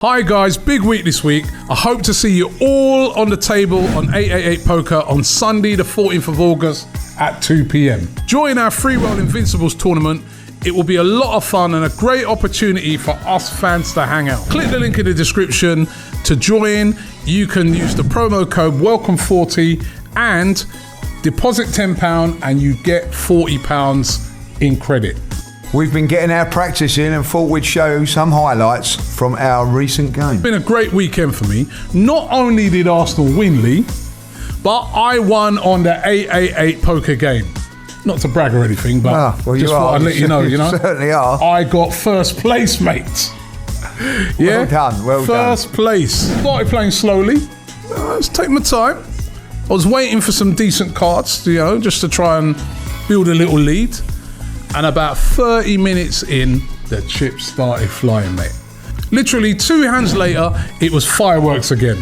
Hi guys, big week this week. I hope to see you all on the table on 888 Poker on Sunday the 14th of August at 2 p.m. Join our free roll Invincibles tournament. It will be a lot of fun and a great opportunity for us fans to hang out. Click the link in the description to join. You can use the promo code WELCOME40 and deposit £10 and you get £40 in credit. We've been getting our practice in and thought we'd show you some highlights from our recent game. It's been a great weekend for me. Not only did Arsenal win, Lee, but I won on the 888 poker game. Not to brag or anything, but just thought I'd let you know, Certainly are. I got first place, mate. Yeah? Well done, well done. First place. Started playing slowly. Let's take my time. I was waiting for some decent cards, just to try and build a little lead. And about 30 minutes in, the chips started flying, mate. Literally 2 hands later, it was fireworks again.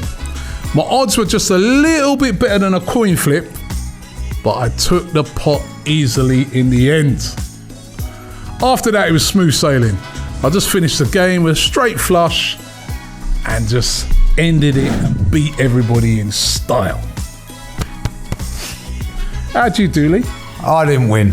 My odds were just a little bit better than a coin flip, but I took the pot easily in the end. After that, it was smooth sailing. I just finished the game with a straight flush and just ended it and beat everybody in style. How'd you do, Lee? I didn't win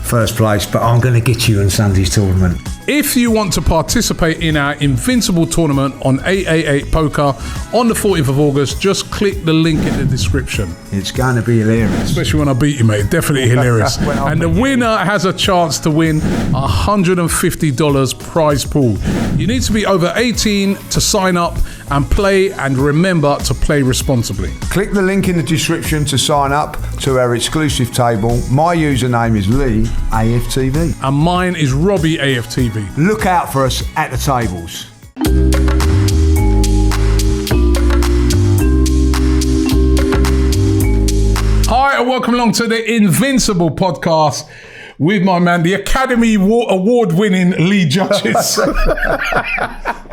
first place, but I'm going to get you in Sunday's tournament. If you want to participate in our Invincible tournament on 888 Poker on the 14th of August, just click the link in the description. It's going to be hilarious. Especially when I beat you, mate. Definitely hilarious. And the winner has a chance to win $150 prize pool. You need to be over 18 to sign up and play, and remember to play responsibly. Click the link in the description to sign up to our exclusive table. My username is Lee AFTV. And mine is Robbie AFTV. Look out for us at the tables. Hi, and welcome along to the Invincible podcast with my man, the Academy Award-winning Lee Judges.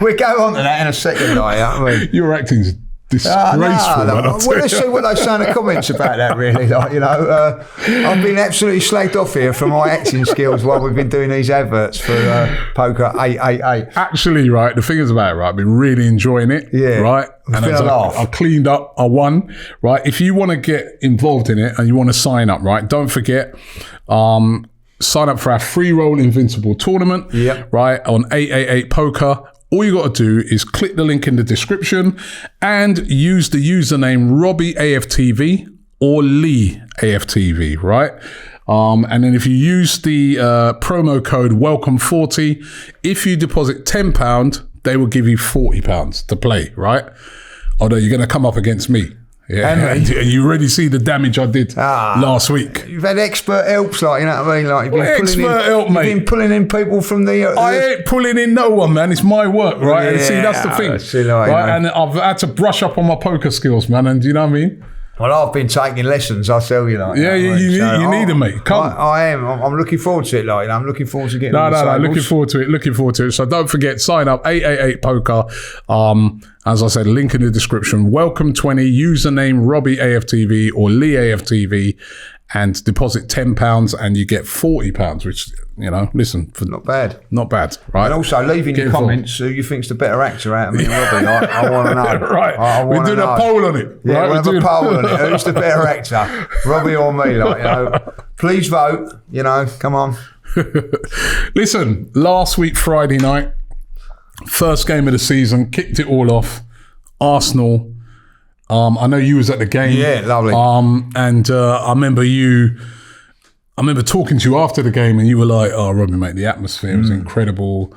We'll go on to that in a second, aren't we? Your acting's disgraceful. Well, let's see what they say in the comments about that, really. I've been absolutely slagged off here for my acting skills while we've been doing these adverts for Poker 888. Actually, right, the thing is about it, right, I've been really enjoying it. Yeah. Right? And I cleaned up, I won. Right? If you want to get involved in it and you want to sign up, right, don't forget, sign up for our free roll Invincible tournament, right, on 888 Poker. All you got to do is click the link in the description and use the username Robbie AFTV or Lee AFTV, right? And then if you use the promo code WELCOME40, if you deposit £10, they will give you £40 to play, right? Although you're going to come up against me. Yeah, and you already see the damage I did last week. You've had expert helps, like, you know what I mean? Like, you've been been pulling in people from the... I ain't pulling in no one, man. It's my work, right? Yeah, and see, that's the thing. Right? And I've had to brush up on my poker skills, man. And do you know what I mean? Well, I've been taking lessons, I'll tell you. Like, yeah, you need them, mate. Come. I am. I'm looking forward to it, like, I'm looking forward to getting No, looking forward to it. So don't forget, sign up, 888 Poker. As I said, link in the description. Welcome 20, username Robbie AFTV or Lee AFTV, and deposit £10 and you get £40, which, listen. Not bad. Not bad, right? And also leave in your comments who you think's the better actor out of me and Robbie. I want to know. Right. We're doing a poll on it. Yeah, right? we'll have a poll on it. Who's the better actor? Robbie or me? Please vote. Come on. Listen, last week, Friday night, first game of the season, kicked it all off. Arsenal. I know you was at the game. Yeah, lovely. And I remember talking to you after the game and you were like, oh, Robbie, mate, the atmosphere was incredible.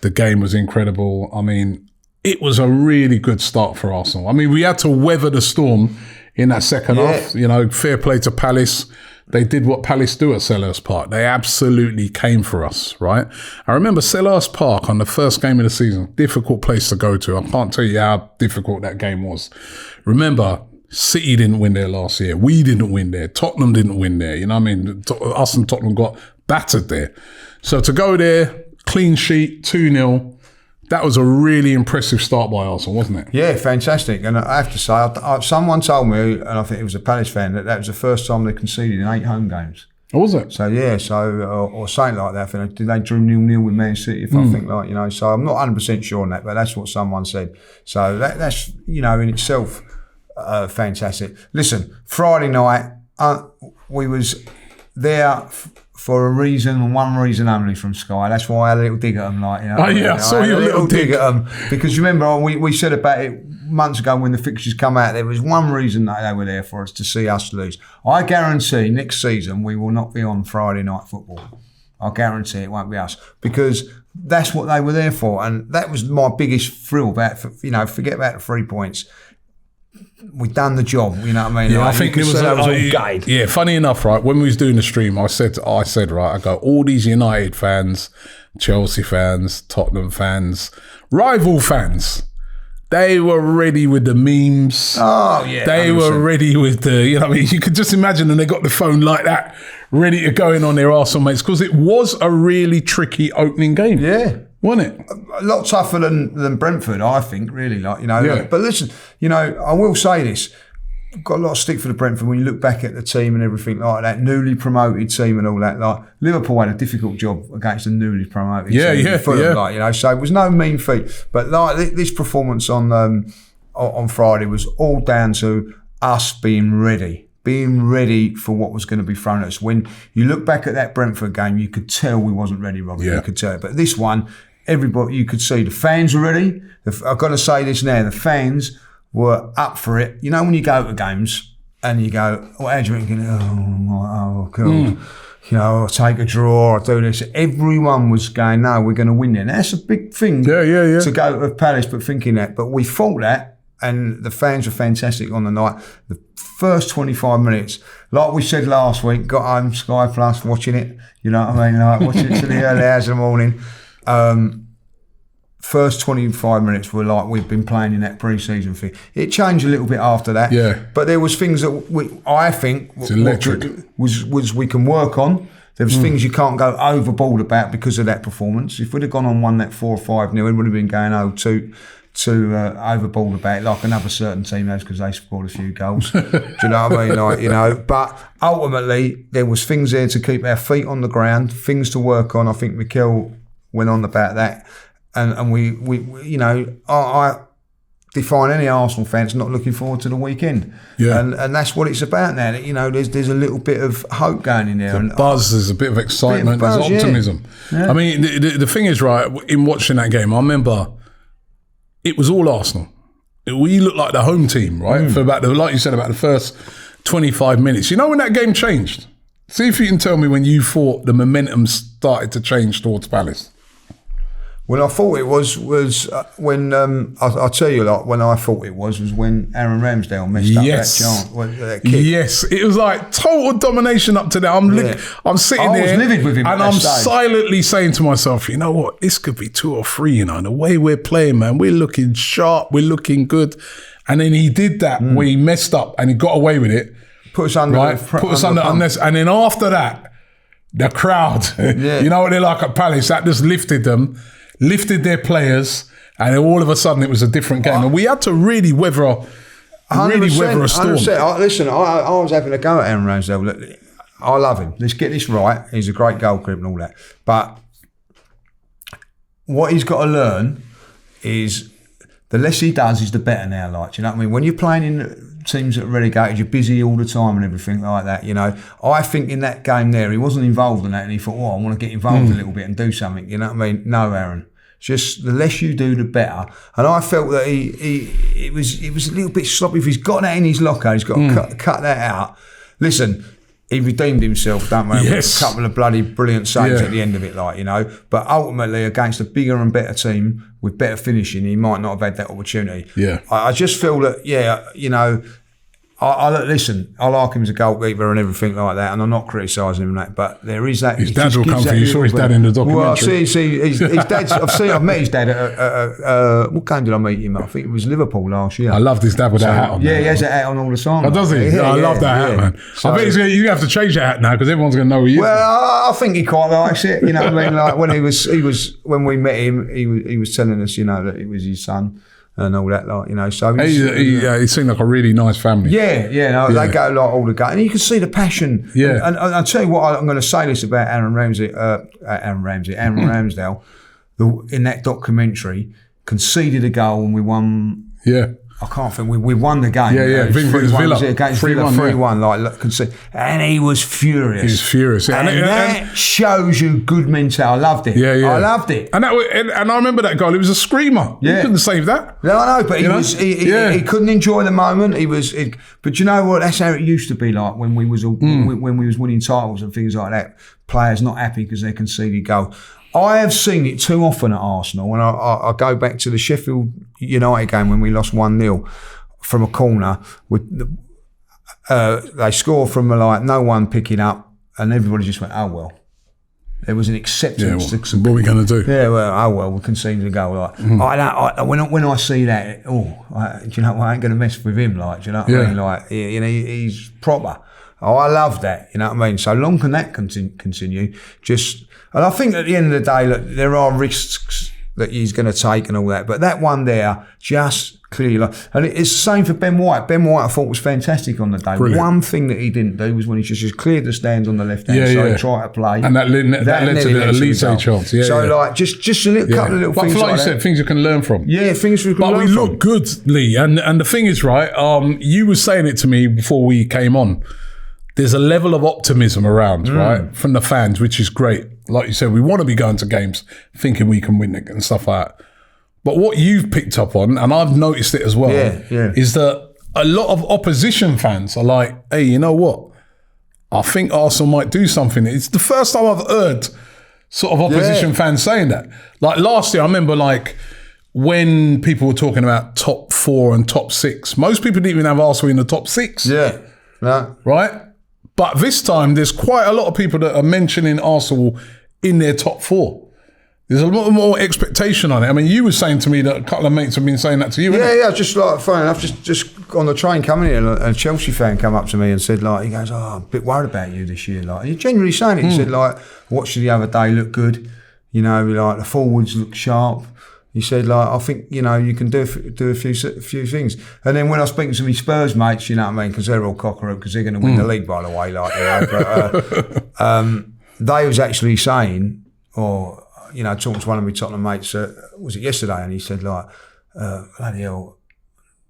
The game was incredible. I mean, it was a really good start for Arsenal. I mean, we had to weather the storm in that second half. Fair play to Palace. They did what Palace do at Selhurst Park. They absolutely came for us, right? I remember Selhurst Park on the first game of the season, difficult place to go to. I can't tell you how difficult that game was. Remember, City didn't win there last year. We didn't win there. Tottenham didn't win there. You know what I mean? Us and Tottenham got battered there. So to go there, clean sheet, 2-0, that was a really impressive start by Arsenal, wasn't it? Yeah, fantastic. And I have to say, someone told me, and I think it was a Palace fan, that was the first time they conceded in 8 home games. Oh, was it? So yeah, or something like that. I think did they drew 0-0 with Man City? If I think so I'm not 100% sure on that, but that's what someone said. So that's in itself fantastic. Listen, Friday night we was there for a reason and one reason only from Sky. That's why I had a little dig at them, I saw your little dig at them because remember we said about it months ago when the fixtures come out. There was one reason that they were there for us to see us lose. I guarantee next season we will not be on Friday night football. I guarantee it won't be us because that's what they were there for, and that was my biggest thrill. Forget about the 3 points. We've done the job, you know what I mean? Yeah, I think it was all gutted. Yeah, funny enough, right? When we was doing the stream, I said, right, I go, all these United fans, Chelsea fans, Tottenham fans, rival fans, they were ready with the memes. Oh yeah, they 100%. were ready with the, you could just imagine, and they got the phone like that, ready to go in on their Arsenal mates because it was a really tricky opening game. Yeah. Wasn't it? A lot tougher than Brentford, I think, really. Yeah. But listen, I will say this. I've got a lot of stick for the Brentford when you look back at the team and everything like that, newly promoted team and all that. Like Liverpool had a difficult job against the newly promoted team. Fulham, so it was no mean feat. But this performance on Friday was all down to us being ready for what was going to be thrown at us. When you look back at that Brentford game, you could tell we wasn't ready, Robbie. Yeah. You could tell. But this one, everybody, you could see the fans were ready. I've got to say this now, the fans were up for it. When you go to games and you go, how do you think? Oh, cool. I'll take a draw, I'll do this. Everyone was going, no, we're going to win there. And that's a big thing to go to Palace, but thinking that. But we thought that, and the fans were fantastic on the night. The first 25 minutes, like we said last week, got home, Sky Plus, watching it, watching it to the early hours of the morning. First 25 minutes were like we've been playing in that pre-season thing. It changed a little bit after that. Yeah. But there was things that I think it's electric. Was we can work on. There was things you can't go overboard about because of that performance. If we'd have gone on won that 4 or 5-0, it would have been going too overboard about it, like another certain team has because they scored a few goals. Do you know what I mean? But ultimately, there was things there to keep our feet on the ground, things to work on. I think Mikel went on about that. And we I define any Arsenal fans not looking forward to the weekend. Yeah. And that's what it's about now. There's a little bit of hope going in there. There's a bit of excitement, there's optimism. Yeah. I mean, the thing is, right, in watching that game, I remember it was all Arsenal. We looked like the home team, right? For like you said, about the first 25 minutes. When that game changed? See if you can tell me when you thought the momentum started to change towards Palace. When I thought it was when I'll tell you when I thought it was when Aaron Ramsdale messed up that chance, that kick. Yes, it was like total domination up to that. I'm sitting there, I was livid with him, and I'm silently saying to myself, you know what, this could be 2 or 3. The way we're playing, man, we're looking sharp, we're looking good, and then he did that where he messed up and he got away with it. Put us under, right? Put us under, and then after that, the crowd, you know what they're like at Palace, that just lifted them. Lifted their players, and all of a sudden it was a different game. And we had to really weather a storm. 100%. Listen, I was having a go at Aaron Ramsdale. Look, I love him. Let's get this right. He's a great goalkeeper and all that. But what he's got to learn is the less he does is the better now. Do you know what I mean? When you're playing in teams that are relegated, you're busy all the time and everything like that. I think in that game there, he wasn't involved in that, and he thought, I want to get involved a little bit and do something. You know what I mean? No, Aaron. Just the less you do, the better. And I felt that it was a little bit sloppy. If he's got that in his locker, he's got to cut that out. Listen, he redeemed himself, don't we? Yes. With a couple of bloody brilliant saves at the end of it, But ultimately, against a bigger and better team with better finishing, he might not have had that opportunity. Yeah. I just feel that, listen, I like him as a goalkeeper and everything like that, and I'm not criticising him that, but there is that. His dad will come for you. You saw his dad in the documentary. Well, his dad's. I've met his dad at what game did I meet him? I think it was Liverpool last year. I loved his dad with that hat on. Yeah, he has that hat on all the time. Oh, does he? Yeah, I love that hat, man. So, I bet you have to change that hat now because everyone's going to know who he is. Well, I think he quite likes it. What I mean? Like when when we met him, he was telling us, that it was his son. and all that, like, you know. So he seemed like a really nice family. They go like all the guys, and you can see the passion. Yeah, and I'll tell you what, I'm going to say this about Aaron Ramsdale, in that documentary, conceded a goal and we won. Yeah. I can't think. We won the game. Yeah. Villa. Against Villa, 3-1. Like, and he was furious. He was furious. Yeah. And that shows you good mentality. I loved it. Yeah. I loved it. And I remember that goal. He was a screamer. Yeah. He couldn't save that. No, I know, but he couldn't enjoy the moment. But you know what? That's how it used to be like when we was winning titles and things like that. Players not happy because they conceded goal. I have seen it too often at Arsenal, and I go back to the Sheffield United game when we lost 1-0 from a corner. They score from like no one picking up, and everybody just went, "Oh well." There was an acceptance. What are we going to do? Yeah, well, we conceded a goal. Like when I see that, do you know, I ain't going to mess with him. Like, do you know what I mean? Like, he's proper. Oh, I love that. You know what I mean? So long can that continue. And I think at the end of the day, look, there are risks that he's going to take and all that. But that one there, just clearly, and it's the same for Ben White. Ben White, I thought, was fantastic on the day. Brilliant. One thing that he didn't do was when he just cleared the stands on the left hand side, tried to play, and that led to the elite chance. Yeah, so like just a couple of little things like you that. said, things you can learn from. Yeah, things we can learn from. But we look good, Lee. And the thing is, right? You were saying it to me before we came on. There's a level of optimism around, right, from the fans, which is great. Like you said, we want to be going to games thinking we can win it and stuff like that. But what you've picked up on, and I've noticed it as well, is that a lot of opposition fans are like, hey, you know what? I think Arsenal might do something. It's the first time I've heard sort of opposition fans saying that. Like last year, I remember like when people were talking about top 4 and top 6, most people didn't even have Arsenal in the top 6. Yeah. No. Right? But this time, there's quite a lot of people that are mentioning Arsenal in their top 4. There's a lot more expectation on it. I mean, you were saying to me that a couple of mates have been saying that to you, Yeah, just like, funny enough, just on the train coming here, and a Chelsea fan come up to me and said, like, he goes, I'm a bit worried about you this year. Like, he's genuinely saying it. He said, like, watched you the other day, look good. You know, like, the forwards look sharp. He said, like, I think, you know, you can do a few things. And then when I was speaking to my Spurs mates, you know what I mean, because they're all cocker-up, because they're going to win the league, by the way, like, you know, but they was actually saying, or, you know, talking to one of my Tottenham mates, was it yesterday? And he said, like, bloody hell,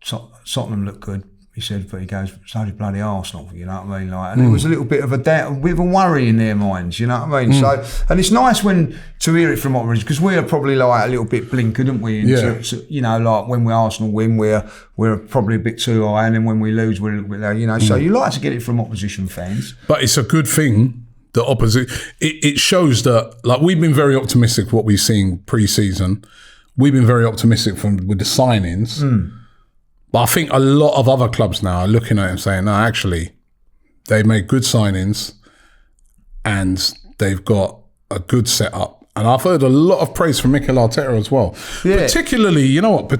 Tottenham look good. He said, but he goes, so did bloody Arsenal, you know what I mean? Like, and it was a little bit of a doubt, a bit of a worry in their minds, you know what I mean? So, and it's nice to hear it from operators, because we are probably like a little bit blinkered, aren't we? You know, like when we Arsenal win, we're probably a bit too high, and then when we lose, we're a little bit low, you know? So you like to get it from opposition fans. But it's a good thing. The opposite, it shows that, like, we've been very optimistic what we've seen pre-season. We've been very optimistic with the signings. But I think a lot of other clubs now are looking at it and saying, no, actually, they've made good signings and they've got a good setup. And I've heard a lot of praise from Mikel Arteta as well. Yeah. Particularly, you know what,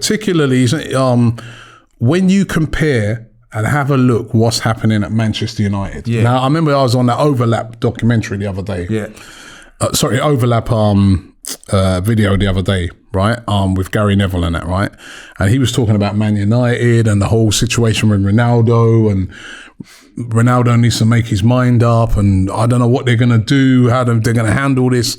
when you compare and have a look what's happening at Manchester United. Yeah. Now, I remember I was on that Overlap documentary the other day. Yeah. Overlap video the other day, right? With Gary Neville and that, right? And he was talking about Man United and the whole situation with Ronaldo, and Ronaldo needs to make his mind up, and I don't know what they're going to do, how they're going to handle this.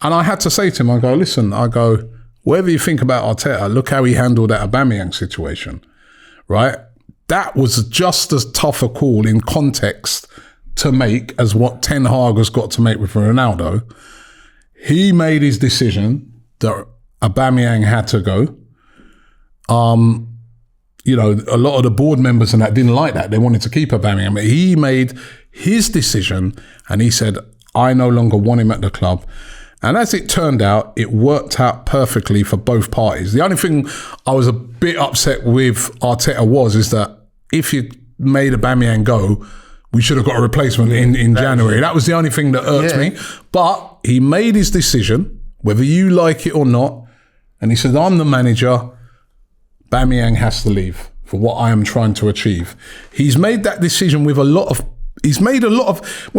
And I had to say to him, I go, whatever you think about Arteta, look how he handled that Aubameyang situation, right? That was just as tough a call in context to make as what Ten Hag has got to make with Ronaldo. He made his decision that Aubameyang had to go. You know, a lot of the board members and that didn't like that. They wanted to keep Aubameyang. But he made his decision and he said, I no longer want him at the club. And as it turned out, it worked out perfectly for both parties. The only thing I was a bit upset with Arteta is that if you made Aubameyang go, we should have got a replacement in January. That was the only thing that irked me. But he made his decision, whether you like it or not. And he said, I'm the manager. Aubameyang has to leave for what I am trying to achieve. He's made that decision with when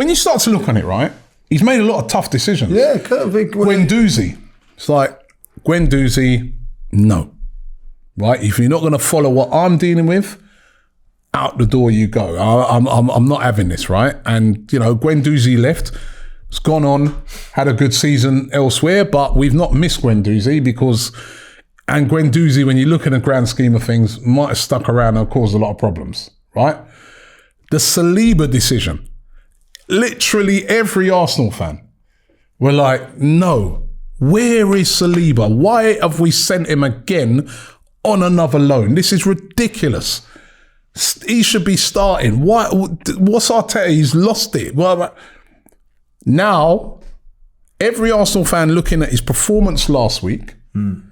you start to look on it, right? He's made a lot of tough decisions. Yeah, could. Guendouzi. It's like, Guendouzi, no. right? If you're not going to follow what I'm dealing with, out the door you go. I'm not having this, right? And, Guendouzi left. It's gone on, had a good season elsewhere, but we've not missed Guendouzi and Guendouzi, when you look in the grand scheme of things, might have stuck around and caused a lot of problems, right? The Saliba decision. Literally every Arsenal fan were like, no, where is Saliba? Why have we sent him again on another loan? This is ridiculous. He should be starting. What's Arteta? He's lost it. Well, now, every Arsenal fan looking at his performance last week and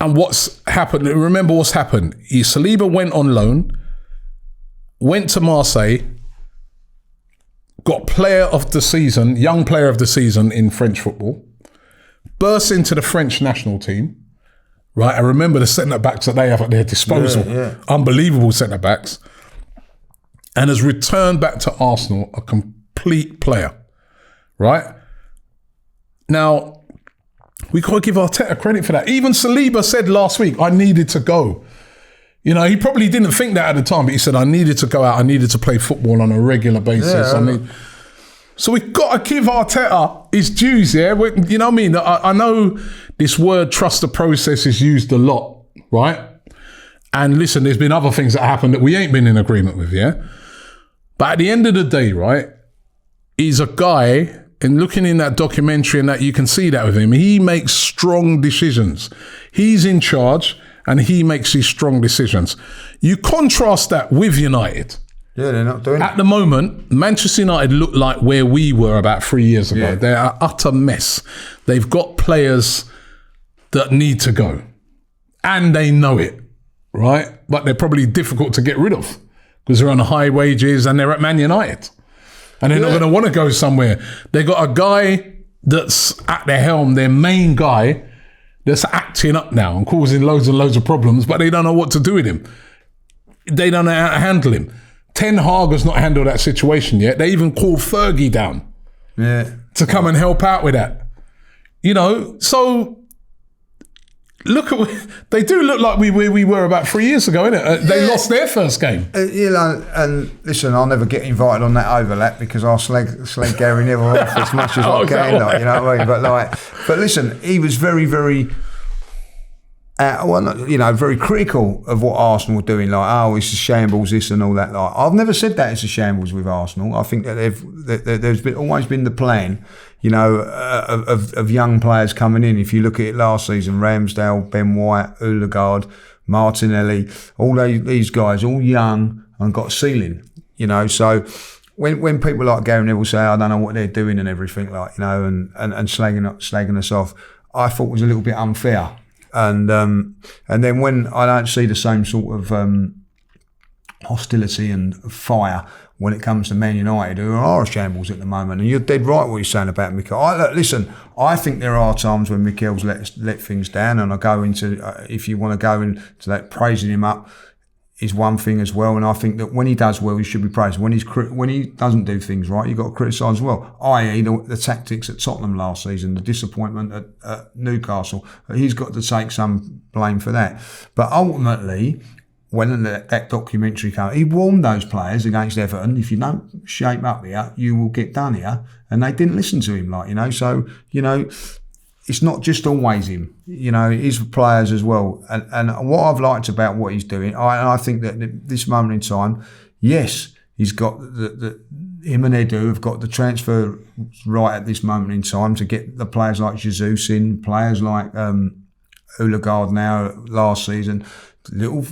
what's happened. Remember what's happened. Saliba went on loan, went to Marseille, got player of the season, young player of the season in French football, burst into the French national team. Right, I remember the centre-backs that they have at their disposal. Yeah. Unbelievable centre-backs. And has returned back to Arsenal a complete player. Right? Now, we got to give Arteta credit for that. Even Saliba said last week, I needed to go. He probably didn't think that at the time, but he said, I needed to go out. I needed to play football on a regular basis. Yeah. So we've got to give Arteta his dues, yeah? You know what I mean? I know this word trust the process is used a lot, right? And listen, there's been other things that happen that we ain't been in agreement with, yeah? But at the end of the day, right, he's a guy, and looking in that documentary and that you can see that with him, he makes strong decisions. He's in charge and he makes these strong decisions. You contrast that with United. Yeah, they're not doing it. At the moment, Manchester United look like where we were about 3 years ago. Yeah. They're an utter mess. They've got players that need to go. And they know it, right? But they're probably difficult to get rid of because they're on high wages and they're at Man United. And they're not going to want to go somewhere. They got a guy that's at the helm, their main guy, that's acting up now and causing loads and loads of problems, but they don't know what to do with him. They don't know how to handle him. Ten Hag has not handled that situation yet. They even called Fergie down to come and help out with that. So look at they do look like we were about 3 years ago, innit? They lost their first game. And listen, I'll never get invited on that overlap because I'll slag Gary Neville off as much as I can. You know what I mean? But listen, he was very, very. Very critical of what Arsenal were doing. It's a shambles, this and all that. I've never said that it's a shambles with Arsenal. I think that there's always been the plan, of young players coming in. If you look at it last season, Ramsdale, Ben White, Odegaard, Martinelli, all these guys, all young and got ceiling. So when people like Gary Neville say, I don't know what they're doing and everything, and slagging us off, I thought was a little bit unfair. And then when I don't see the same sort of hostility and fire when it comes to Man United, who are a shambles at the moment. And you're dead right what you're saying about Mikel. Listen, I think there are times when Mikel's let things down, and I go into, if you want to go into that, praising him up is one thing as well. And I think that when he does well, he should be praised. When he doesn't do things right, you've got to criticise as well. I.e. the tactics at Tottenham last season, the disappointment at Newcastle. He's got to take some blame for that. But ultimately, when that documentary came, he warned those players against Everton, if you don't shape up here, you will get done here. And they didn't listen to him, So, it's not just always him, it is for players as well. And what I've liked about what he's doing, I think that at this moment in time, yes, he's got him and Edu have got the transfer right at this moment in time to get the players like Jesus in, players like Odegaard now last season, little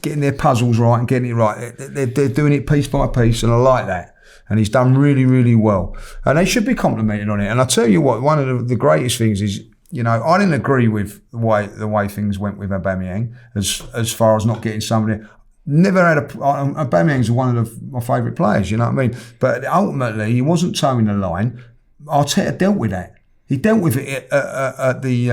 getting their puzzles right and getting it right. They're doing it piece by piece, and I like that. And he's done really, really well. And they should be complimented on it. And I tell you what, one of the greatest things is, I didn't agree with the way things went with Aubameyang as far as not getting somebody. Never had Aubameyang's one of my favourite players, you know what I mean? But ultimately, he wasn't towing the line. Arteta dealt with that. He dealt with it at the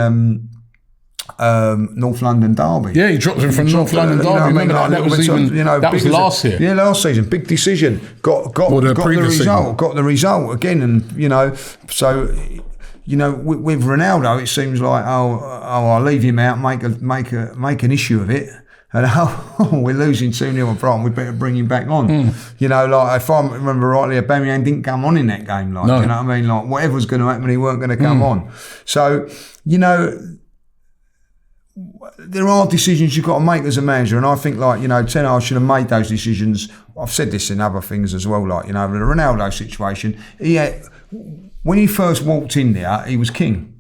North London derby. Yeah, he dropped him from North London derby. That was last year. Yeah, last season, big decision. Got the result again, and so with Ronaldo, it seems like I'll leave him out, make an issue of it. And we're losing 2-0 in front, we better bring him back on. Like if I remember rightly, Aubameyang didn't come on in that game. Like, no. You know what I mean? Like whatever was going to happen, he weren't going to come on. So, there are decisions you've got to make as a manager, and I think Ten Hag should have made those decisions. I've said this in other things as well, like the Ronaldo situation. When he first walked in there, he was king.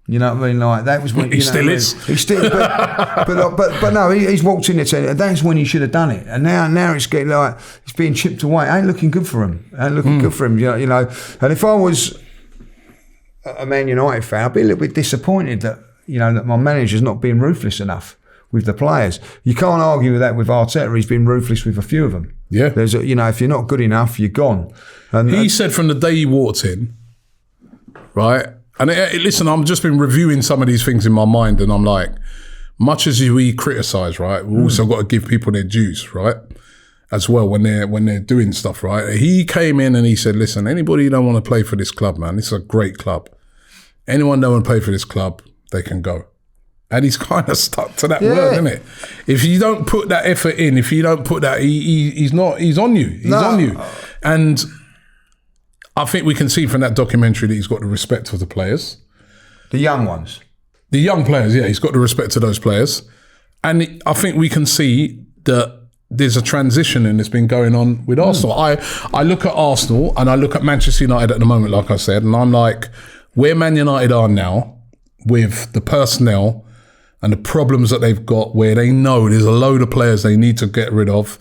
You know what I mean? Like that was when he still is. He still, but no, he's walked in there. That's when he should have done it. And now it's getting like it's being chipped away. It ain't looking good for him. You know. And if I was a Man United fan, I'd be a little bit disappointed that my manager's not being ruthless enough with the players. You can't argue with that with Arteta. He's been ruthless with a few of them. Yeah. There's if you're not good enough, you're gone. And he said from the day he walked in, right? And listen, I've just been reviewing some of these things in my mind, and I'm like, much as we criticise, right, we've also got to give people their dues, right, as well when they're doing stuff, right. He came in and he said, listen, anybody who don't want to play for this club, man, this is a great club. Anyone don't want to play for this club, they can go. And he's kind of stuck to that word, isn't it? If you don't put that effort in, if you don't put that, he's on you. He's on you. And I think we can see from that documentary that he's got the respect of the players. The young ones. The young players, yeah. He's got the respect of those players. And I think we can see that there's a transition and it's been going on with Arsenal. I look at Arsenal and I look at Manchester United at the moment, like I said, and I'm like, where Man United are now with the personnel and the problems that they've got, where they know there's a load of players they need to get rid of.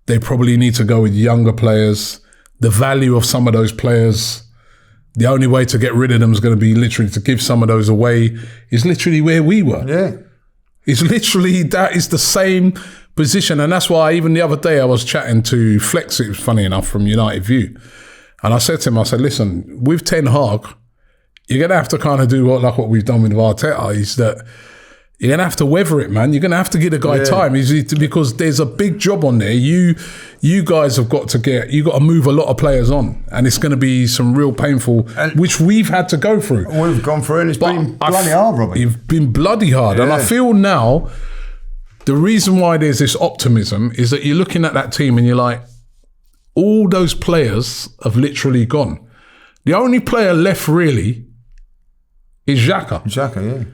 They probably need to go with younger players. The value of some of those players, the only way to get rid of them is going to be literally to give some of those away, is literally where we were. Yeah. It's literally, that is the same position. And that's why even the other day I was chatting to Flex, it was funny enough, from United View. And I said to him, listen, with Ten Hag, you're going to have to kind of do what we've done with Arteta, is that you're going to have to weather it, man. You're going to have to give the guy time, because there's a big job on there. You guys have got to move a lot of players on, and it's going to be some real painful, which we've had to go through. We've gone through it, and it's been bloody hard, Robbie. It's been bloody hard. And I feel now, the reason why there's this optimism is that you're looking at that team and you're like, all those players have literally gone. The only player left really is Xhaka. Xhaka, yeah.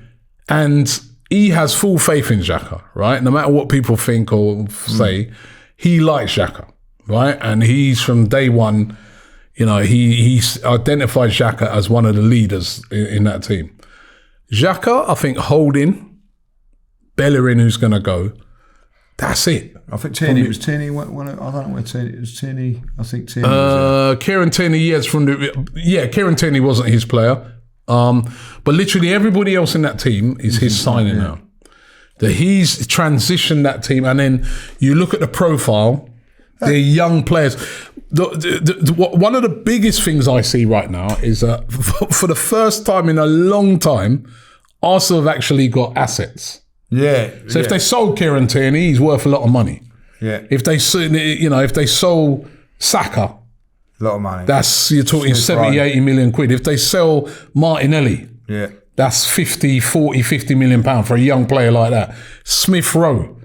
And he has full faith in Xhaka, right? No matter what people think or say, he likes Xhaka, right? And he's from day one, he's identified Xhaka as one of the leaders in that team. Xhaka, I think, Holding, Bellerin, who's going to go, that's it. I think Tierney I don't know where Tierney it was. Tierney, I think Tierney was Kieran Tierney, yes, Kieran Tierney wasn't his player. But literally everybody else in that team is his signing now. That he's transitioned that team, and then you look at the profile, they're young players. One of the biggest things I see right now is that for the first time in a long time, Arsenal have actually got assets. Yeah. So if they sold Kieran Tierney, he's worth a lot of money. Yeah. If they sold Saka, a lot of money. You're talking 70, 80 million quid. If they sell Martinelli, that's 50 million pound for a young player like that. Smith Rowe,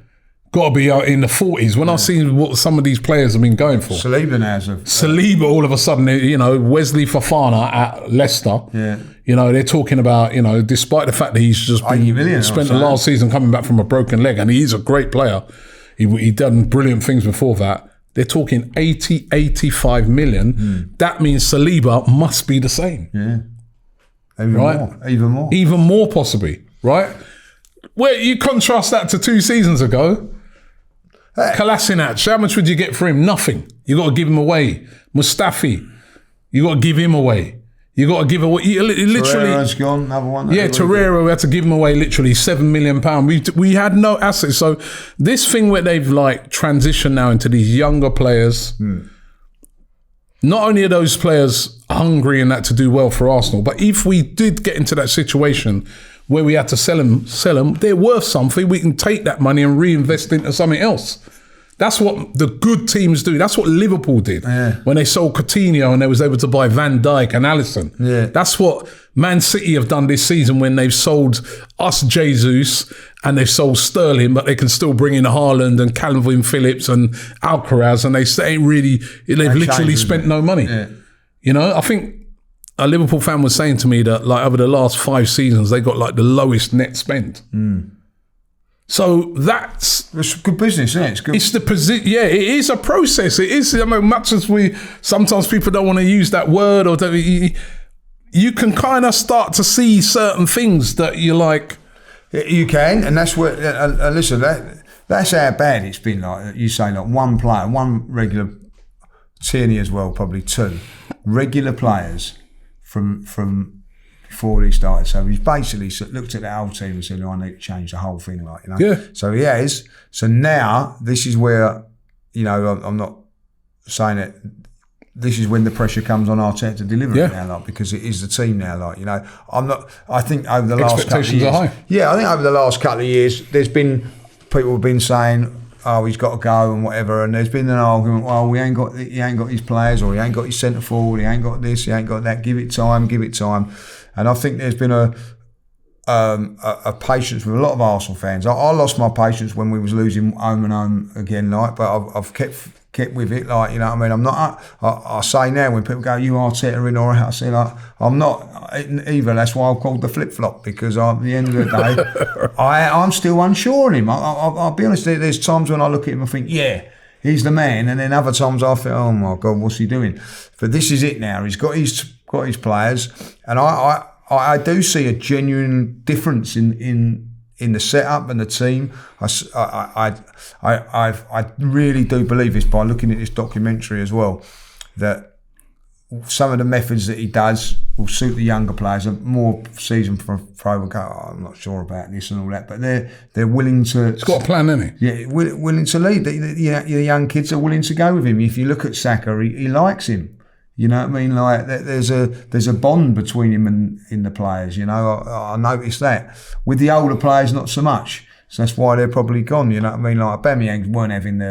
got to be out in the 40s. When I see what some of these players have been going for. Saliba all of a sudden, Wesley Fofana at Leicester. Yeah. They're talking about, despite the fact that he's just spent the last season coming back from a broken leg, and he is a great player. He done brilliant things before that. They're talking 80, 85 million. That means Saliba must be the same. Yeah. Even more possibly, right? Where you contrast that to 2 seasons ago. Kolasinac, how much would you get for him? Nothing. You got to give him away. Mustafi, you got to give him away. You got to give away. Literally, Torreira's gone, another one. Torreira, we had to give him away literally £7 million. We had no assets. So this thing where they've transitioned now into these younger players, not only are those players hungry and that to do well for Arsenal, but if we did get into that situation where we had to sell them, they're worth something. We can take that money and reinvest into something else. That's what the good teams do. That's what Liverpool did when they sold Coutinho and they was able to buy Van Dijk and Alisson. Yeah. That's what Man City have done this season when they've sold us Jesus and they've sold Sterling, but they can still bring in Haaland and Calvin Phillips and Alcaraz, and they ain't really, they've literally spent no money. Yeah. You know, I think a Liverpool fan was saying to me that like over the last 5 seasons, they got like the lowest net spend. So it's good business, isn't it? It's good. It's the position. Yeah, it is a process. It is. I mean, much as sometimes people don't want to use that word, or you can kind of start to see certain things that you're like. You can, and that's where. Listen, that's how bad it's been. Like you say, like one player, one regular, Tierney as well, probably 2 regular players from before he started. So he's basically looked at the whole team and said, I need to change the whole thing, like, you know. Yeah. So he has. So now this is where, you know, I'm not saying it. This is when the pressure comes on Arteta to deliver it now, like, because it is the team now, like, you know. I think over the last couple of years, expectations are high. Yeah, I think over the last couple of years, there's been people have been saying, oh, he's got to go and whatever, and there's been an argument, well, he ain't got his players, or he ain't got his centre forward, he ain't got this, he ain't got that. Give it time. And I think there's been a patience with a lot of Arsenal fans. I lost my patience when we was losing home and home again, like, but I've kept with it, like, you know what I mean. I'm not. I say now when people go, "You Arteta in or out," I say, like, I'm not either. That's why I'm called the flip flop, because at the end of the day, I'm still unsure on him. I'll be honest. There's times when I look at him and think, yeah, he's the man, and then other times I think, oh my God, what's he doing? But this is it now. He's got his players, and I do see a genuine difference in the setup and the team. I really do believe this by looking at this documentary as well, that some of the methods that he does will suit the younger players. A more seasoned pro will go, I'm not sure about this and all that, but they're willing to. It's got a plan, isn't he? Yeah, willing to lead. The young kids are willing to go with him. If you look at Saka, he likes him. You know what I mean? Like, there's a bond between him and in the players. You know, I noticed that. With the older players, not so much. So that's why they're probably gone. You know what I mean? Like, Aubameyang weren't having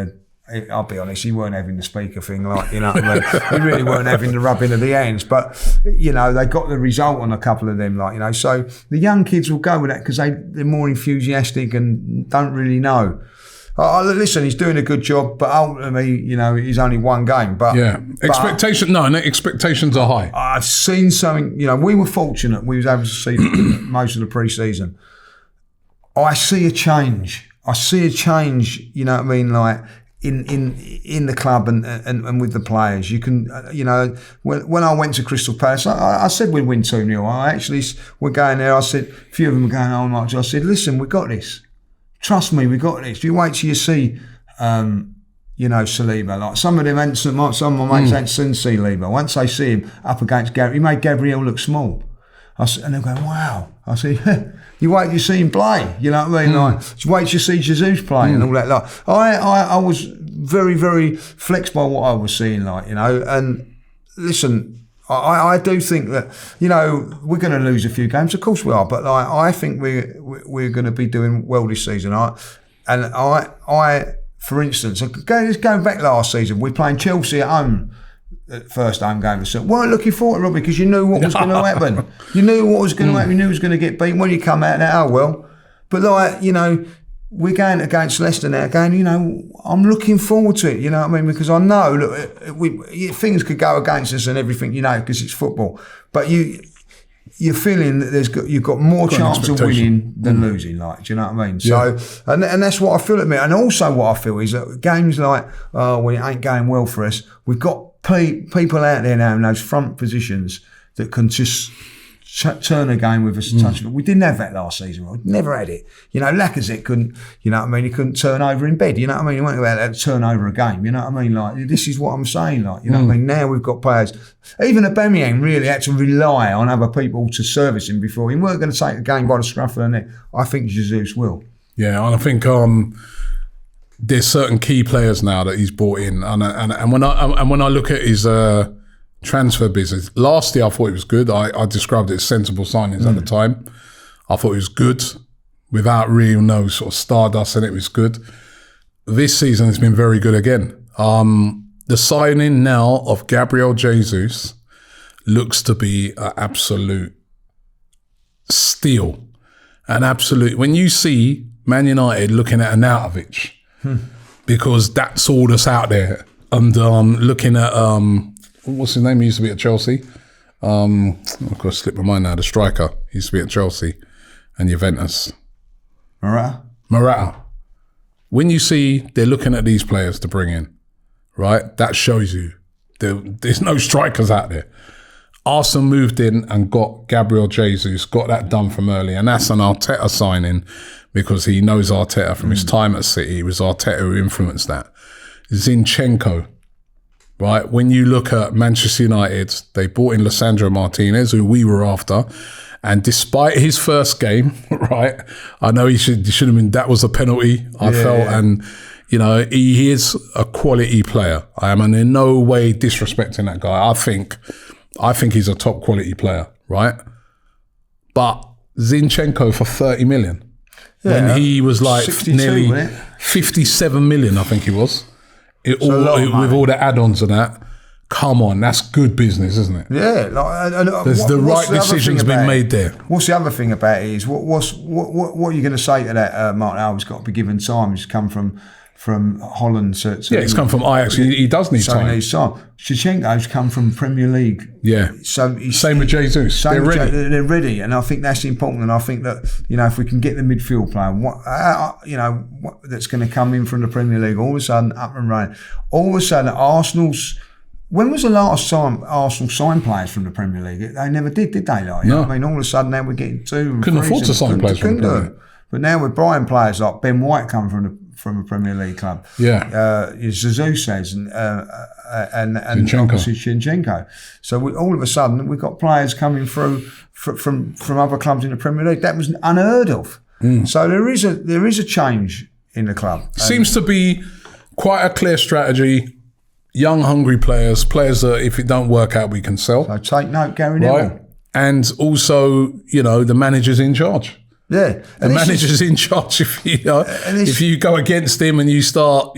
I'll be honest, he weren't having the speaker thing. Like, you know what I mean? He really weren't having the rubbing of the hands. But, you know, they got the result on a couple of them. Like, you know, so the young kids will go with that because they're more enthusiastic and don't really know. Listen, he's doing a good job, but ultimately, you know, he's only one game. But expectations are high. I've seen something. You know, we were fortunate; we was able to see most of the pre-season. I see a change. You know what I mean? Like in the club and with the players, you can. You know, when I went to Crystal Palace, I said we'd win 2-0. We're going there. I said a few of them were going, "Oh my God!" I said, "Listen, we got this. Trust me, we got this. You wait till you see, you know, Saliba. Like some of my mates ain't seen Saliba. Once they see him up against Gabriel, he made Gabriel look small. And they're going, wow. I said, you wait till you see him play. You know what I mean? Like, you wait till you see Jesus play and all that. Like, I was very, very flexed by what I was seeing. Like, you know, and listen. I do think that, you know, we're going to lose a few games. Of course we are, but like, I think we're going to be doing well this season. For instance, going back last season, we're playing Chelsea at home, first home game. So weren't looking forward to it, Robbie, because you knew what was going to happen. You knew what was going to happen. You knew it was going to get beaten. When you come out now, oh well. But like, you know, we're going against Leicester now, going, you know, I'm looking forward to it, you know what I mean? Because I know, look, things could go against us and everything, you know, because it's football. But you're feeling that you've got more chance of winning than losing, like, do you know what I mean? Yeah. So, and that's what I feel at me. And also what I feel is that games like, when it ain't going well for us, we've got people out there now in those front positions that can just turn a game with us and touch it. We didn't have that last season. We never had it. You know, Lacazette couldn't, you know what I mean? He couldn't turn over in bed. You know what I mean? He wasn't about that to turn over a game. You know what I mean? Like, this is what I'm saying. Like, you know what I mean? Now we've got players. Even Aubameyang really had to rely on other people to service him before. He weren't going to take the game by the scruff of the neck. I think Jesus will. Yeah, and I think there's certain key players now that he's brought in, and when I look at his transfer business. Last year, I thought it was good. I described it as sensible signings at the time. I thought it was good without real no sort of stardust, and it was good. this season has been very good again. The signing now of Gabriel Jesus looks to be an absolute steal. An absolute. When you see Man United looking at Arnautovic, because that's all that's out there, and looking at what's his name? He used to be at Chelsea. Of course, slipped my mind now. The striker he used to be at Chelsea and Juventus. Morata. When you see they're looking at these players to bring in, right? That shows you there's no strikers out there. Arsenal moved in and got Gabriel Jesus, got that done from early, and that's an Arteta signing because he knows Arteta from his time at City. It was Arteta who influenced that. Zinchenko, right? When you look at Manchester United, they brought in Lisandro Martinez, who we were after, and despite his first game, right? I know he should have been. That was a penalty, I felt, and you know he is a quality player. I am in no way disrespecting that guy. I think he's a top quality player, right? But Zinchenko for 30 million. When he was like nearly 57 million, I think he was. With all the add-ons and that. Come on, that's good business, isn't it? Yeah. There's the right decisions been made there. What's the other thing about it is, what are you going to say to that, Martin Allen's got to be given time. He's come from Holland to he's come from Ajax. He does need time. He needs time. Zinchenko's come from Premier League. Yeah. So same with Jesus. They're ready. They're ready, and I think that's important. And I think that if we can get the midfield player, that's going to come in from the Premier League, all of a sudden up and running. All of a sudden, Arsenal's. When was the last time Arsenal signed players from the Premier League? They never did they? Like, no. I mean, all of a sudden now we're getting two. Couldn't afford to sign players from the Premier League. But now with Brian players like Ben White come from a Premier League club. Yeah. Jesus says and obviously Zinchenko. So all of a sudden we've got players coming through from other clubs in the Premier League. That was unheard of. So there is a change in the club. Seems to be quite a clear strategy. Young, hungry players that if it don't work out, we can sell. So take note, Gary Neville. Right? And also, the manager's in charge. Yeah. The manager's in charge. If you go against him and you start,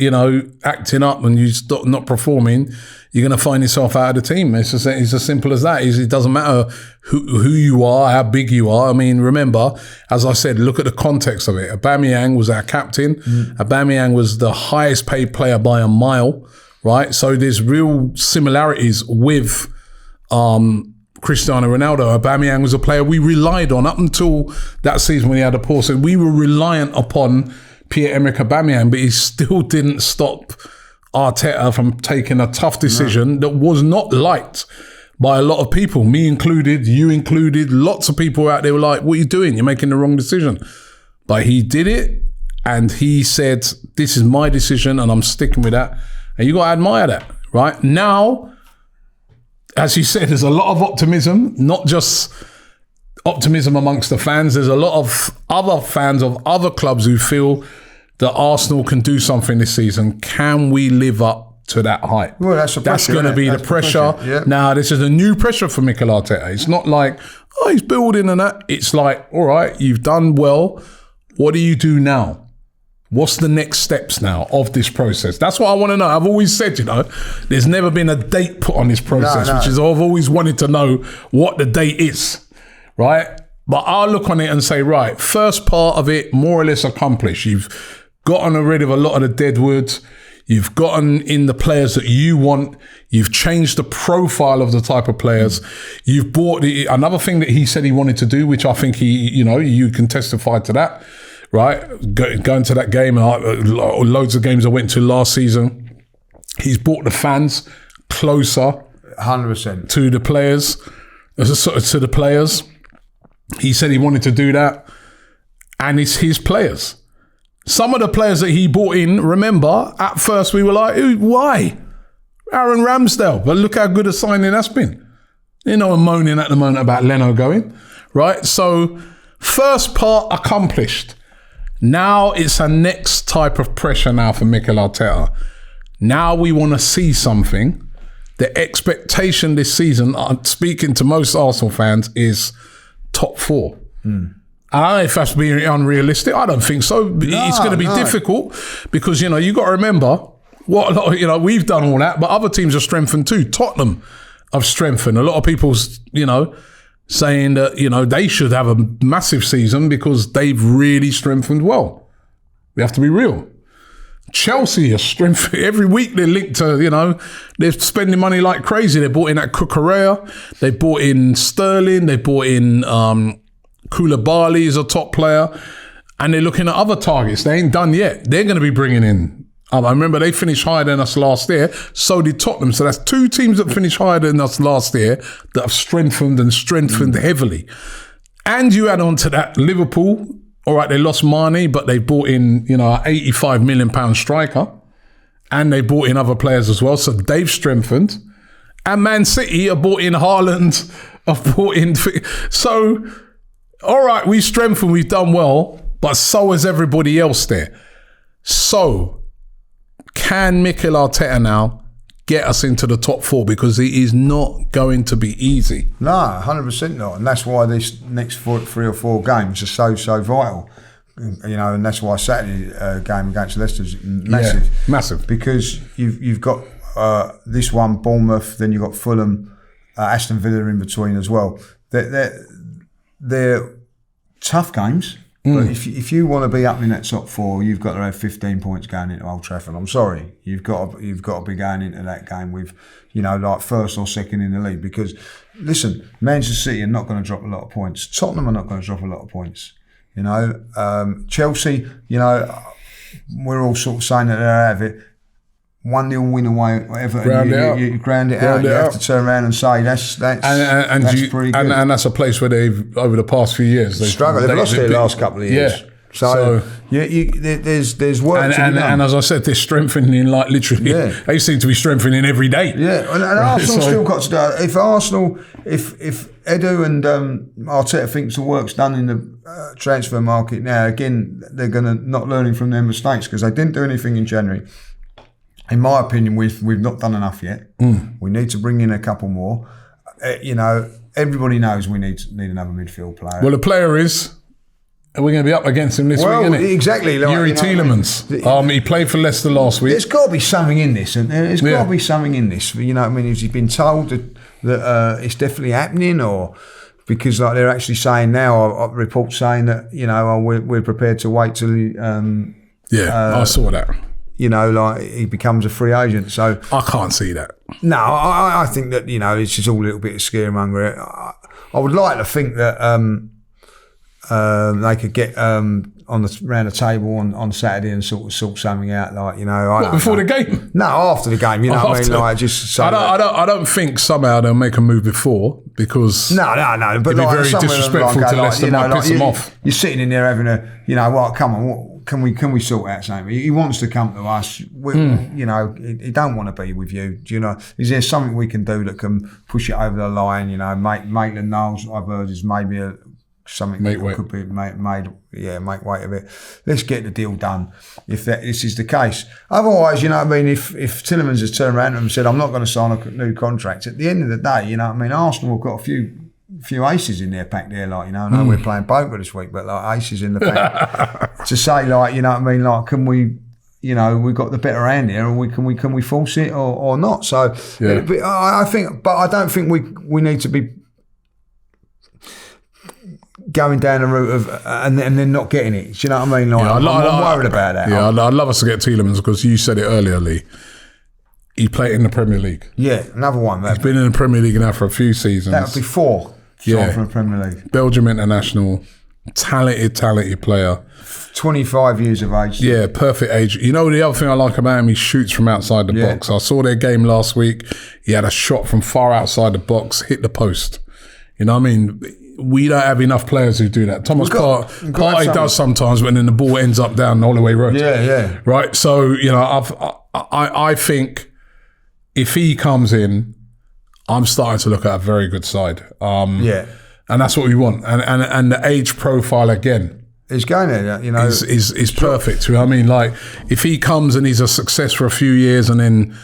acting up and you start not performing, you're going to find yourself out of the team. It's as simple as that. It doesn't matter who you are, how big you are. I mean, remember, as I said, look at the context of it. Aubameyang was our captain. Aubameyang was the highest paid player by a mile, right? So there's real similarities with Cristiano Ronaldo. Aubameyang was a player we relied on up until that season when he had a poor season. We were reliant upon Pierre-Emerick Aubameyang, but he still didn't stop Arteta from taking a tough decision that was not liked by a lot of people, me included, you included. Lots of people out there were like, what are you doing? You're making the wrong decision. But he did it, and he said, this is my decision and I'm sticking with that. And you got to admire that, right? Now, as you said, there's a lot of optimism, not just optimism amongst the fans. There's a lot of other fans of other clubs who feel that Arsenal can do something this season. Can we live up to that height? Well, that's going to be the pressure. Yeah. Now, this is a new pressure for Mikel Arteta. It's not like, he's building and that. It's like, all right, you've done well. What do you do now? What's the next steps now of this process? That's what I want to know. I've always said, there's never been a date put on this process, which is I've always wanted to know what the date is, right? But I'll look on it and say, right, first part of it, more or less accomplished. You've gotten rid of a lot of the dead wood. You've gotten in the players that you want. You've changed the profile of the type of players. You've bought another thing that he said he wanted to do, which I think you can testify to that. Right, going to that game, loads of games I went to last season. He's brought the fans closer, 100% to the players. To the players, he said he wanted to do that, and it's his players. Some of the players that he brought in, remember, at first we were like, why? Aaron Ramsdale, but look how good a signing that's been. I'm moaning at the moment about Leno going, right? So, first part accomplished. Now it's a next type of pressure now for Mikel Arteta. Now we want to see something. The expectation this season, speaking to most Arsenal fans, is top 4. And I don't know if that's being unrealistic. I don't think so. It's going to be difficult because, you got to remember what a lot of, we've done all that, but other teams have strengthened too. Tottenham have strengthened. A lot of people's, saying that, they should have a massive season because they've really strengthened well. We have to be real. Chelsea are strengthening. Every week they're linked to, they're spending money like crazy. They bought in that Cucurella. They bought in Sterling. They bought in Koulibaly as a top player. And they're looking at other targets. They ain't done yet. They're going to be bringing in. I remember they finished higher than us last year. So did Tottenham. So that's two teams that finished higher than us last year that have strengthened heavily. And you add on to that Liverpool. All right, they lost Mane, but they bought in, an £85 million striker. And they bought in other players as well. So they've strengthened. And Man City have bought in Haaland, have bought in... So, all right, we've strengthened, we've done well, but so has everybody else there. So, can Mikel Arteta now get us into the top 4? Because it is not going to be easy. No, 100% not. And that's why this next 3 or 4 games are so vital. And that's why Saturday game against Leicester is massive. Yeah, massive. Because you've got this one, Bournemouth, then you've got Fulham, Aston Villa in between as well. They're tough games. But if you want to be up in that top 4, you've got to have 15 points going into Old Trafford. I'm sorry, you've got to be going into that game with, like first or second in the league. Because listen, Manchester City are not going to drop a lot of points. Tottenham are not going to drop a lot of points. Chelsea, we're all sort of saying that they're out of it. 1-0 win away, whatever, you ground it out. You have to turn around and say that's pretty good. And that's a place where they've, over the past few years, they've struggled. They've lost their last couple of years. Yeah. So there's work to be done. And as I said, they're strengthening like literally. Yeah. They seem to be strengthening every day. Yeah, and Arsenal still got to do it. If Arsenal, if Edu and Arteta thinks the work's done in the transfer market now, again, they're going to not learning from their mistakes because they didn't do anything in January. In my opinion, we've not done enough yet. We need to bring in a couple more. Everybody knows we need another midfield player. Well, the player is, and we're going to be up against him this week, isn't it? Exactly. Like, Yuri Tielemans. He played for Leicester last week. There's got to be something in this. And there's got to be something in this. You know what I mean? Has he been told that it's definitely happening, or because like they're actually saying now, reports saying that we're prepared to wait till I saw that. Like he becomes a free agent. So I can't see that. No, I think that it's just all a little bit of scaremonger. I would like to think that they could get around the table on Saturday and sort something out. Like before the game? No, after the game. What I mean? Like just. So I don't think somehow they'll make a move before because no. But it'd be very disrespectful to Leicester. Might piss them off. You're sitting in there having a come on. Can we sort out something? He wants to come to us. He don't want to be with you. Is there something we can do that can push it over the line? Maitland-Niles, I've heard, is maybe something that could be make weight of it. Let's get the deal done if this is the case. Otherwise, if Tielemans has turned around and said, I'm not going to sign a new contract, at the end of the day, Arsenal have got a few aces in their pack there, I know we're playing poker this week, but like aces in the pack to say, can we, we've got the better hand here, and can we force it or not? So I think, but I don't think we need to be going down the route of and then not getting it. Do you know what I mean? I'm worried about that. Yeah, I'd love us to get Tielemans because you said it earlier, Lee. He played in the Premier League. Yeah, another one. He's been in the Premier League now for a few seasons. That would be 4. From the Premier League. Belgium international, talented player. 25 years of age. Yeah, perfect age. The other thing I like about him, he shoots from outside the box. I saw their game last week. He had a shot from far outside the box, hit the post. You know what I mean? We don't have enough players who do that. Thomas Partey does sometimes, but then the ball ends up down Holloway Road. Yeah. Right? So, I think if he comes in, I'm starting to look at a very good side. And that's what we want. And the age profile again. He's going there, is perfect. I mean, like, if he comes and he's a success for a few years and then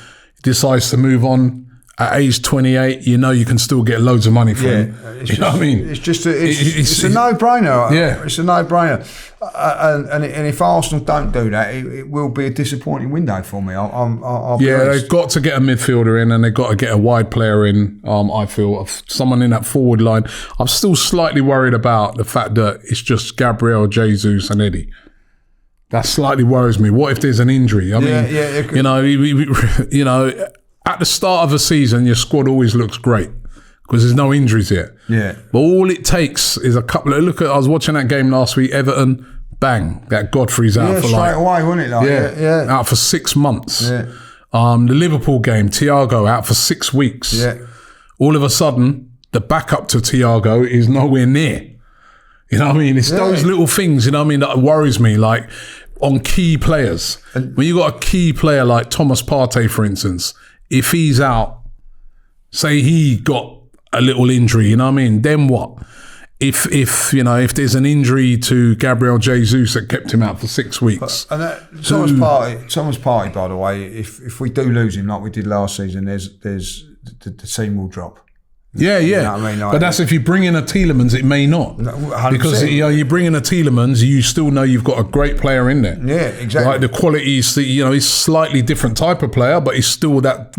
decides to move on, at age 28, you know you can still get loads of money from him. You know what I mean? It's just it's a no-brainer. Yeah. It's a no-brainer. And if Arsenal don't do that, it will be a disappointing window for me. I'll be honest. They've got to get a midfielder in and they've got to get a wide player in, I feel. Someone in that forward line. I'm still slightly worried about the fact that it's just Gabriel, Jesus and Eddie. That slightly worries me. What if there's an injury? I mean, you know, at the start of a season, your squad always looks great because there's no injuries yet. Yeah. But all it takes is a couple of... I was watching that game last week, Everton, bang, that Godfrey's out for straight away, wasn't it? Out for 6 months. Yeah. The Liverpool game, Thiago out for 6 weeks. Yeah. All of a sudden, the backup to Thiago is nowhere near. You know what I mean? It's those little things, you know what I mean, that worries me, like on key players. When you got a key player like Thomas Partey, for instance, if he's out, say he got a little injury, you know what I mean? Then what? If there's an injury to Gabriel Jesus that kept him out for 6 weeks. And Thomas Partey, by the way, if we do lose him like we did last season, there's the team will drop. Yeah. You know what I mean? Like, but that's if you bring in a Tielemans, it may not. 100%. Because you bring in a Tielemans, you still know you've got a great player in there. Yeah, exactly. Like the quality is, he's slightly different type of player, but he's still that,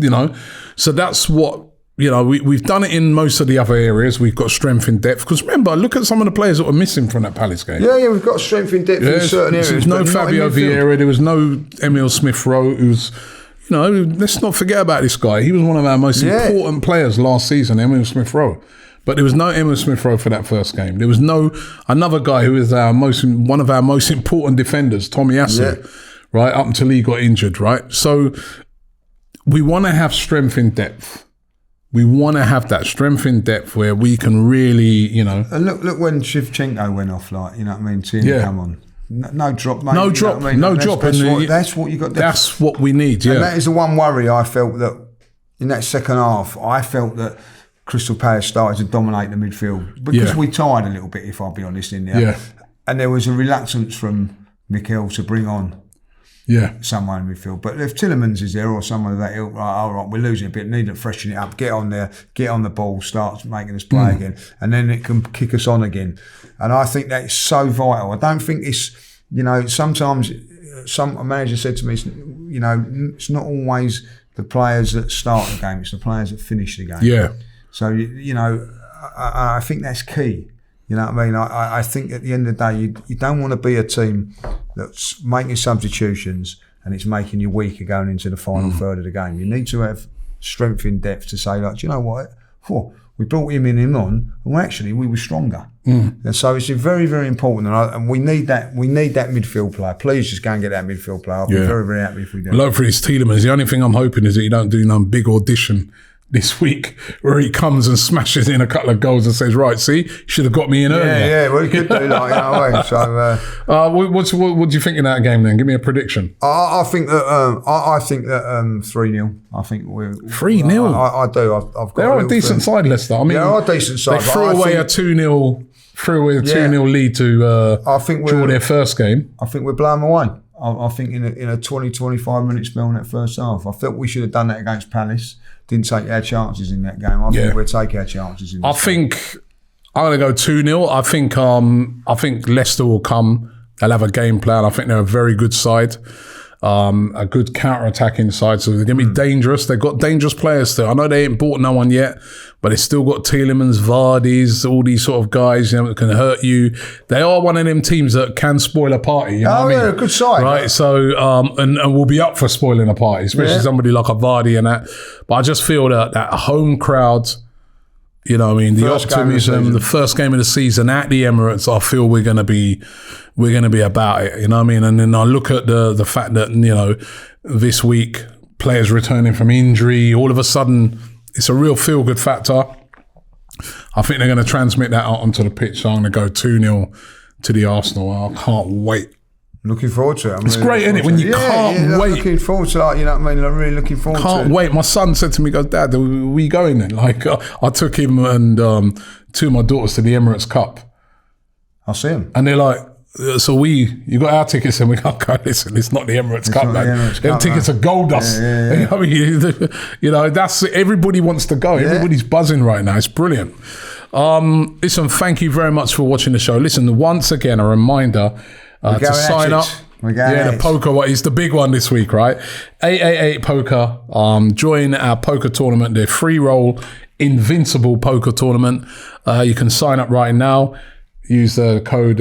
So that's what, we've done it in most of the other areas. We've got strength in depth. Because remember, look at some of the players that were missing from that Palace game. Yeah, we've got strength in depth in certain areas. There was no Fabio Vieira, there was no Emile Smith-Rowe, who's... let's not forget about this guy. He was one of our most important players last season, Emile Smith-Rowe. But there was no Emile Smith-Rowe for that first game. There was another guy who is one of our most important defenders, Tommy Asu, right, up until he got injured, right? So we want to have strength in depth. We want to have that strength in depth where we can really, And look when Shevchenko went off, like, you know what I mean, seeing him come on. No drop, mate. No drop. That's what you got. That's what we need. Yeah, and that is the one worry I felt that in that second half. I felt that Crystal Palace started to dominate the midfield because we tired a little bit, if I'll be honest, in there. Yeah. And there was a reluctance from Mikel to bring on someone in midfield. But if Tielemans is there or someone of that ilk, all right, we're losing a bit, need to freshen it up, get on there, get on the ball, start making us play again, and then it can kick us on again. And I think that is so vital. I don't think it's, sometimes a manager said to me, it's not always the players that start the game, it's the players that finish the game. Yeah. So, I think that's key. You know what I mean? I think at the end of the day, you don't want to be a team that's making substitutions and it's making you weaker going into the final third of the game. You need to have strength in depth to say, like, do you know what? We brought him on, and actually we were stronger. And so it's very, very important, and we need that. We need that midfield player. Please just go and get that midfield player. I'll be very, very happy if we do. Well, for his Tielemans, the only thing I'm hoping is that you don't do no big audition this week where he comes and smashes in a couple of goals and says, right, see, should have got me in earlier. Yeah, well, he could do that. So, what do you think in that game then? Give me a prediction. I think that 3-0. I think we're 3-0. I do. I've got. They're a decent side, Leicester. I mean, they are a decent side. They threw away a 2-0 lead to draw their first game. I think we're blowing away. I think in a 20-25 minute spell in that first half, I felt we should have done that against Palace. Didn't take our chances in that game. I think we'll take our chances in this game. I'm going to go 2-0. I think Leicester will come. They'll have a game plan. I think they're a very good side. A good counter-attacking side. So they're going to be dangerous. They've got dangerous players still. I know they ain't bought no one yet, but they still got Tielemans, Vardy's, all these sort of guys that can hurt you. They are one of them teams that can spoil a party. You know what I mean? A good side. Right? So, and we'll be up for spoiling a party, especially somebody like a Vardy and that. But I just feel that home crowd, you know what I mean, the optimism, the first game of the season at the Emirates, I feel we're going to be about it, you know what I mean? And then I look at the fact that, this week, players returning from injury, all of a sudden, it's a real feel-good factor. I think they're going to transmit that out onto the pitch, so I'm going to go 2-0 to the Arsenal. I can't wait. Looking forward to it. It's great, isn't it? When you can't wait. Looking forward to that, you know what I mean? I'm really looking forward to it. Can't wait. My son said to me, goes, Dad, are we going then? Like, I took him and two of my daughters to the Emirates Cup. I'll see him. And they're like, So you got our tickets and we can't go. Listen, it's not the Emirates Cup, man. Them tickets are gold dust. Yeah. I mean, you know, that's everybody wants to go. Everybody's buzzing right now. It's brilliant. Listen, thank you very much for watching the show. Listen, once again, a reminder to sign up. The poker one is the big one this week, right? 888 Poker. Join our poker tournament, the free roll Invincible poker tournament. You can sign up right now. Use the code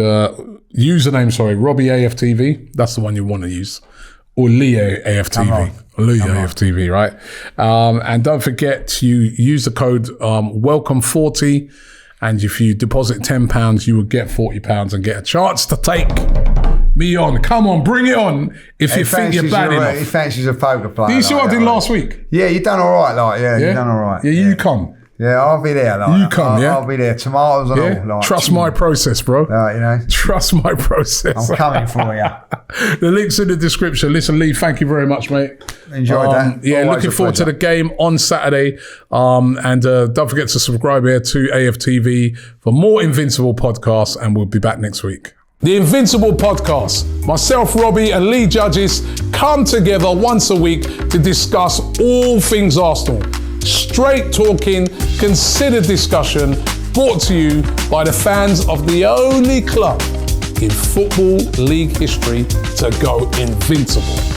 username, Robbie AFTV. That's the one you want to use, or Leo AFTV. Leo AFTV, right? And don't forget to use the code Welcome40. And if you deposit £10, you will get £40 and get a chance to take me on. Come on, bring it on. If you think you're bad enough. He fancies a poker player. Did you see what I did last week? Yeah, you done all right. You done all right. Yeah, you come. Yeah, I'll be there. I'll be there. Tomatoes and all. Trust my process, bro. You know. Trust my process. I'm coming for you. The link's in the description. Listen, Lee, thank you very much, mate. Enjoyed that. Yeah, always looking forward to the game on Saturday. And don't forget to subscribe here to AFTV for more Invincible podcasts, and we'll be back next week. The Invincible podcast. Myself, Robbie, and Lee Judges come together once a week to discuss all things Arsenal. Straight talking, considered discussion, brought to you by the fans of the only club in Football League history to go invincible.